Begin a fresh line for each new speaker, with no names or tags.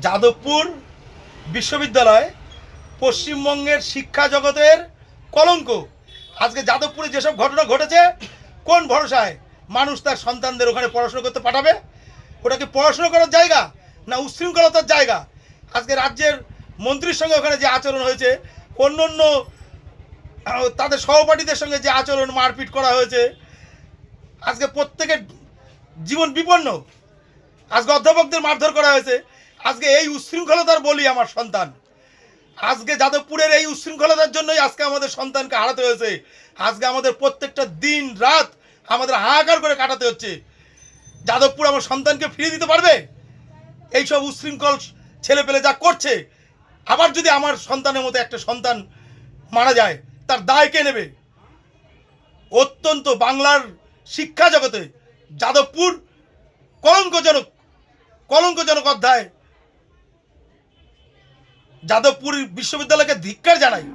যাদবপুর বিশ্ববিদ্যালয় পশ্চিমবঙ্গের শিক্ষা জগতের কলঙ্ক। আজকে যাদবপুরে যেসব ঘটনা ঘটেছে, কোন ভরসায় মানুষ তার সন্তানদের ওখানে পড়াশোনা করতে পাঠাবে? ওটা কি পড়াশোনা করার জায়গা না উচ্ছৃঙ্খলতার জায়গা? আজকে রাজ্যের মন্ত্রীর সঙ্গে ওখানে যে আচরণ হয়েছে, অন্য অন্য তাদের সহপাঠীদের সঙ্গে যে আচরণ, মারপিট করা হয়েছে, আজকে প্রত্যেকের জীবন বিপন্ন। আজকে অধ্যাপকদের মারধর করা হয়েছে। আজকে এই উচ্ছৃঙ্খলতার বলি আমার সন্তান। আজকে যাদবপুরের এই উচ্ছৃঙ্খলতার জন্যই আজকে আমাদের সন্তানকে হারাতে হয়েছে। আজকে আমাদের প্রত্যেকটা দিন রাত আমাদের হাহাকার করে কাটাতে হচ্ছে। যাদবপুর আমার সন্তানকে ফিরিয়ে দিতে পারবে? এইসব উচ্ছৃঙ্খল ছেলেপেলে যা করছে, আবার যদি আমার সন্তানের মতো একটা সন্তান মারা যায়, তার দায় কে নেবে? অত্যন্ত বাংলার শিক্ষা জগতে যাদবপুর কলঙ্কজনক অধ্যায়। যাদবপুর বিশ্ববিদ্যালয়কে ধিক্কার জানাই।